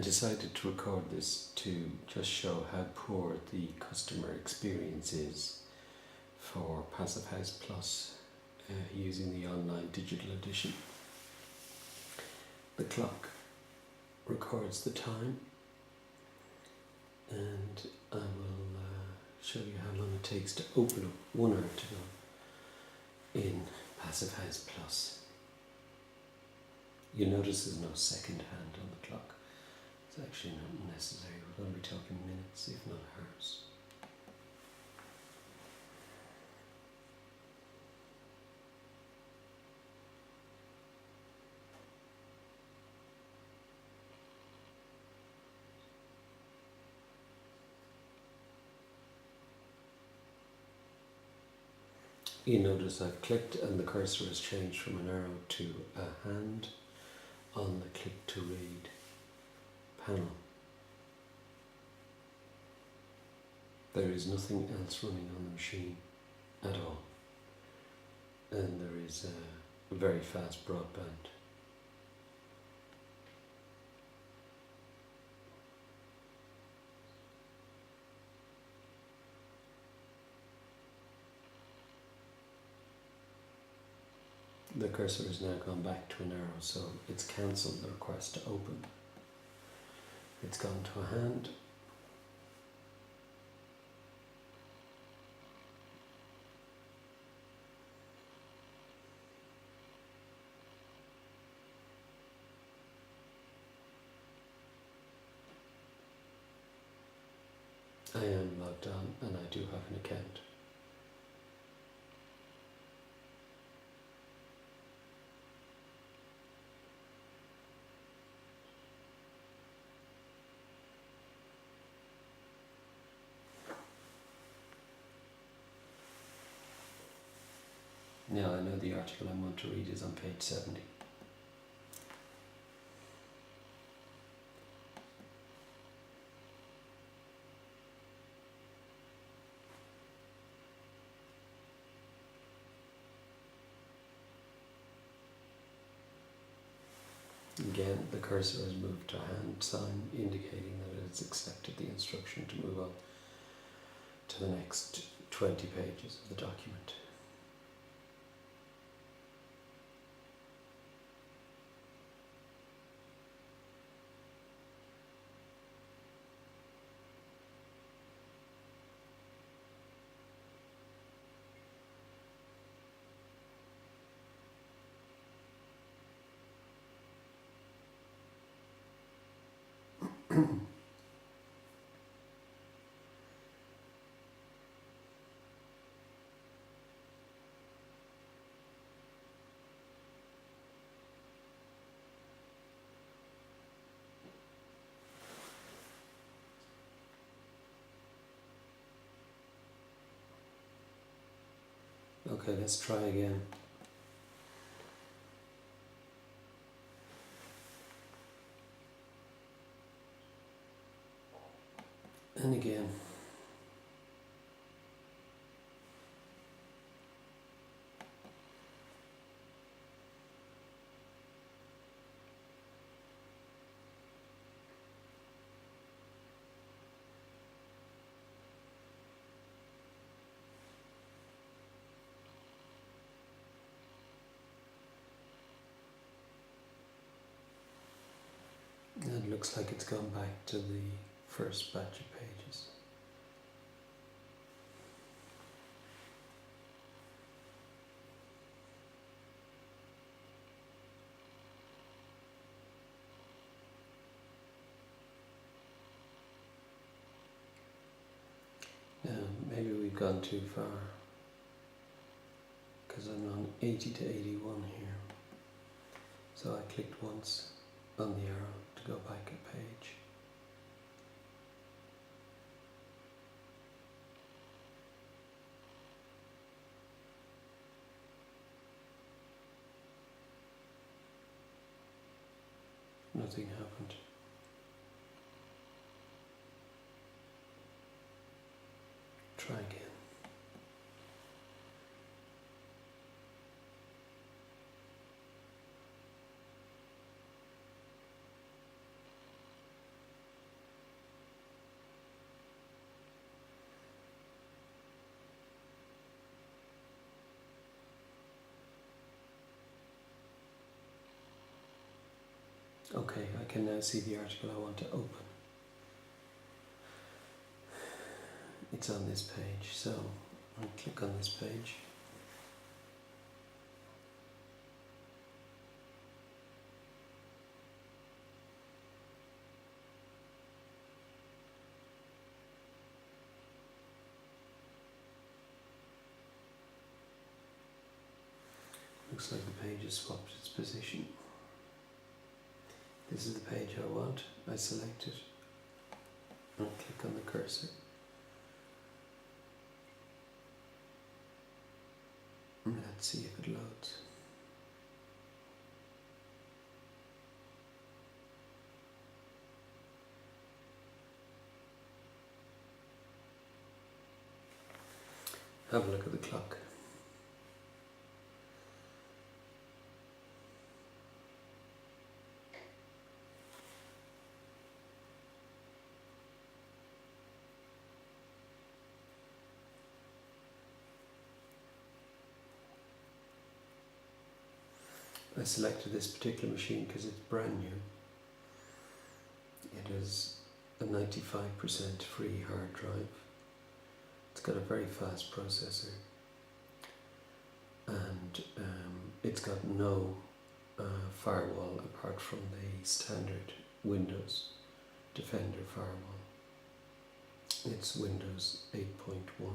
decided to record this to just show how poor the customer experience is for Passive House Plus using the online digital edition. The clock records the time, and I will show you how long it takes to open up one article in Passive House Plus. You'll notice there's no second hand on the clock. It's actually not necessary. We're going to be talking minutes, if not hours. You notice I've clicked and the cursor has changed from an arrow to a hand on the click to read panel. There is nothing else running on the machine at all, and there is a very fast broadband. The cursor has now gone back to an arrow, so it's cancelled the request to open. It's gone to a hand. I am logged on and I do have an account. Now I know the article I want to read is on page 70. Again, the cursor has moved to a hand sign indicating that it's accepted the instruction to move on to the next 20 pages of the document. Okay, let's try again. And again. It looks like it's gone back to the first batch of pages. Now, maybe we've gone too far, because I'm on 80 to 81 here. So I clicked once on the arrow to go back a page. Nothing happened. Try again. Okay, I can now see the article I want to open. It's on this page, so I'll click on this page. Looks like the page has swapped its position. This is the page I want. I select it and click on the cursor. And let's see if it loads. Have a look at the clock. I selected this particular machine because it's brand new. It is a 95% free hard drive. It's got a very fast processor, and it's got no firewall apart from the standard Windows Defender firewall. It's Windows 8.1.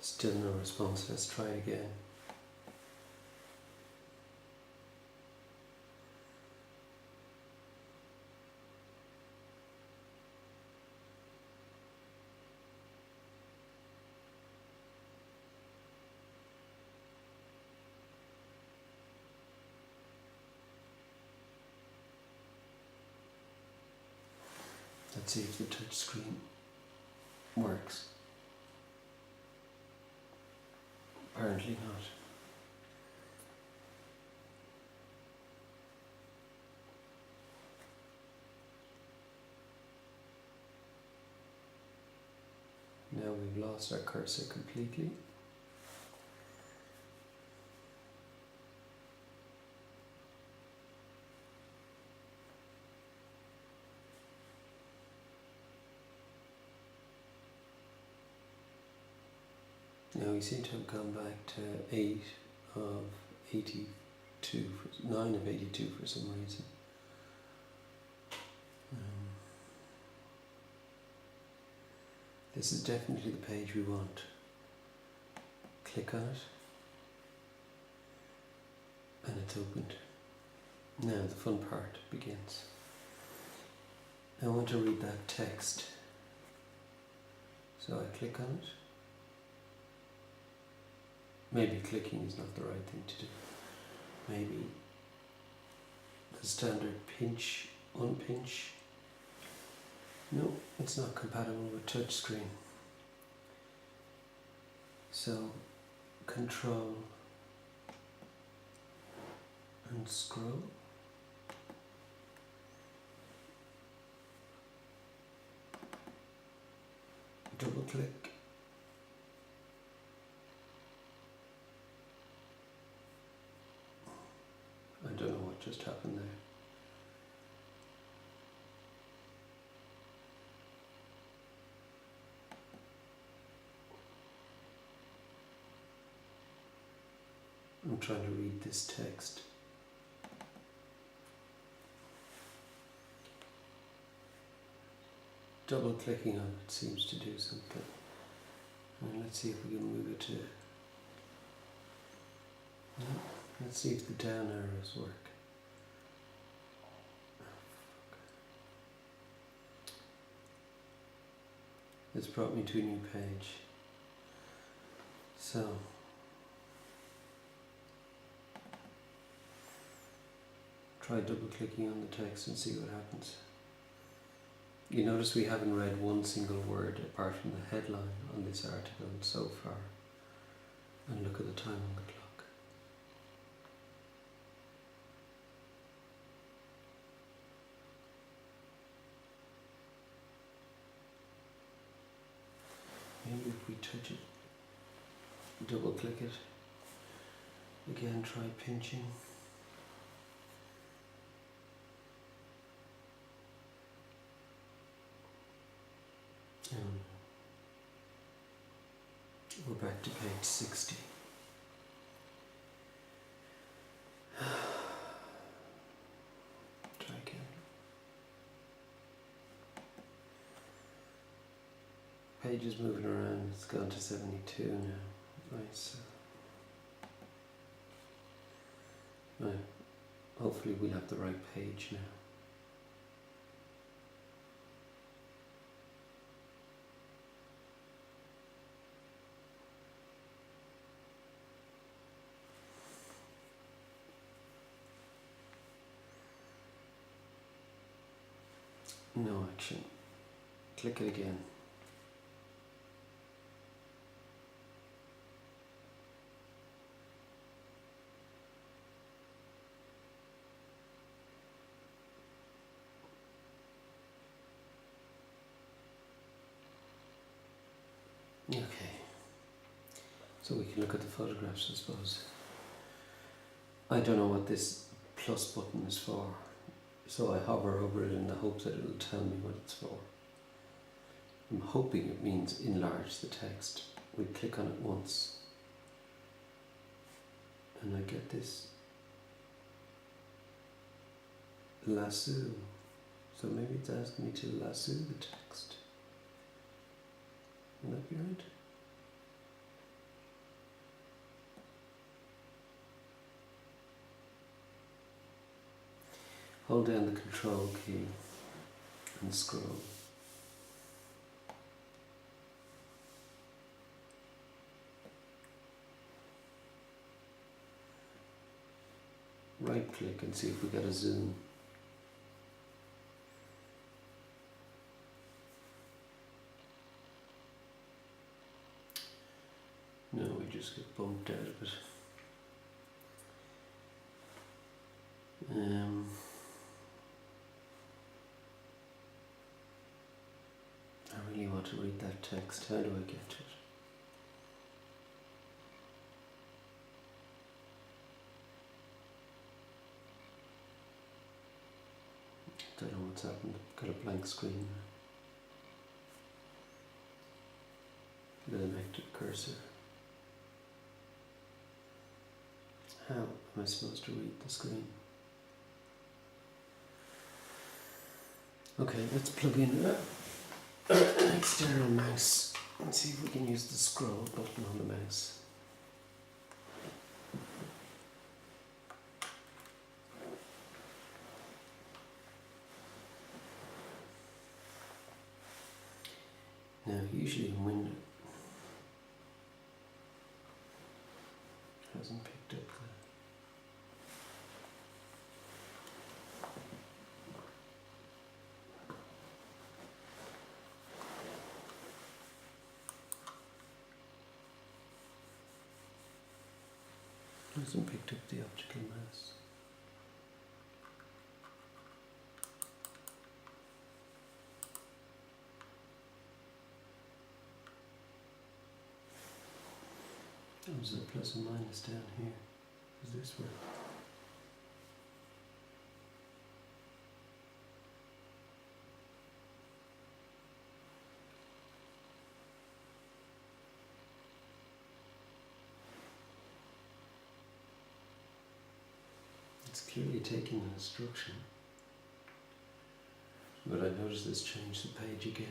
Still no response. Let's try again. Let's see if the touch screen works. Apparently not. Now we've lost our cursor completely. Now we seem to have gone back to 8 of 82, 9 of 82 for some reason. This is definitely the page we want. Click on it, and it's opened. Now the fun part begins. I want to read that text, so I click on it. Maybe clicking is not the right thing to do. Maybe the standard pinch, unpinch. No, it's not compatible with touchscreen. So, control and scroll. Double click. I don't know what just happened there. I'm trying to read this text. Double clicking on it seems to do something. And let's see if we can move it to... No. Let's see if the down arrows work. It's brought me to a new page. So, try double clicking on the text and see what happens. You notice we haven't read one single word apart from the headline on this article so far. And look at the time on the clock. we touch it, double click it, again try pinching. We're back to page 60. Try again. Page is moving around, it's gone to 72 now. Nice. Right. Hopefully we'll have the right page now. No action. Click it again. Okay. So we can look at the photographs, I suppose. I don't know what this plus button is for. So I hover over it in the hope that it'll tell me what it's for. I'm hoping it means enlarge the text. We click on it once and I get this lasso. So maybe it's asking me to lasso the text. Would that be right? Hold down the control key and scroll. Right click and see if we get a zoom. No, we just get bumped out of it. I really want to read that text. How do I get to it? I don't know what's happened. Got a blank screen. With an active cursor. How am I supposed to read the screen? Okay, let's plug in an external mouse and see if we can use the scroll button on the mouse. Now, usually in Windows, hasn't picked up the optical mouse. Oh, there's a plus and minus down here. Does this work? It's clearly taking an instruction, but I notice this changed the page again.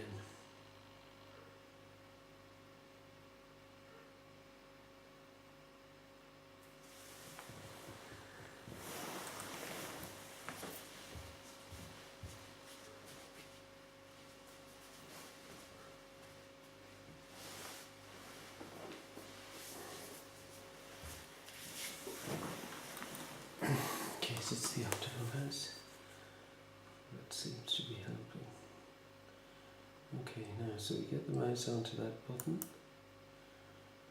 It's the optical mouse. That seems to be helping. Okay, now so we get the mouse onto that button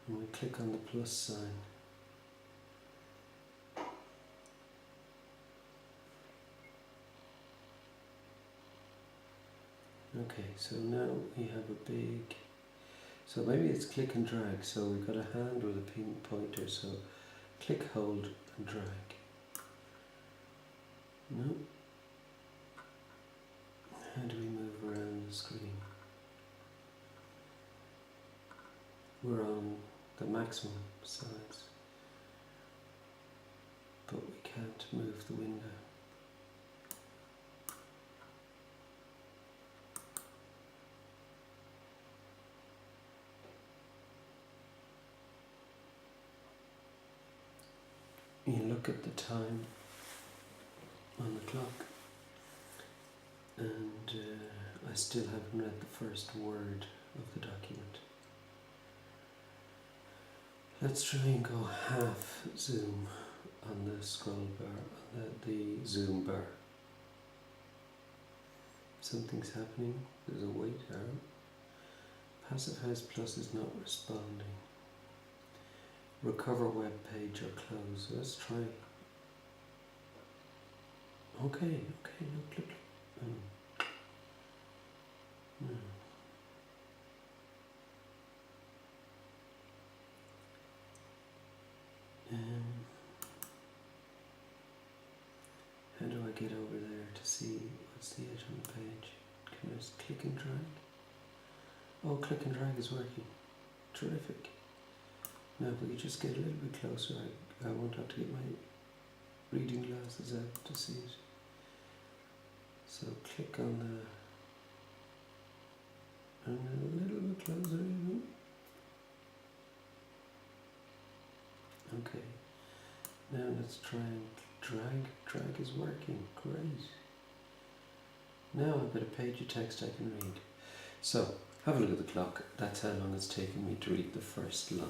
and we click on the plus sign. Okay, so now we have a big So maybe it's click and drag. So we've got a hand with a pin pointer. So click, hold and drag. No. How do we move around the screen? We're on the maximum size, but we can't move the window. You look at the time on the clock, and I still haven't read the first word of the document. Let's try and go half zoom on the scroll bar, on the zoom bar. Something's happening, there's a wait arrow. Passive House Plus is not responding. Recover web page or close. Let's try. Okay, look. Oh. No. How do I get over there to see what's the edge on the page? Can I just click and drag? Oh, click and drag is working. Terrific. Now, if we could just get a little bit closer, I won't have to get my reading glasses out to see it. So click on the, and a little bit closer even. Okay. Now let's try and drag. Drag is working. Great. Now I've got a page of text I can read. So, have a look at the clock. That's how long it's taken me to read the first line.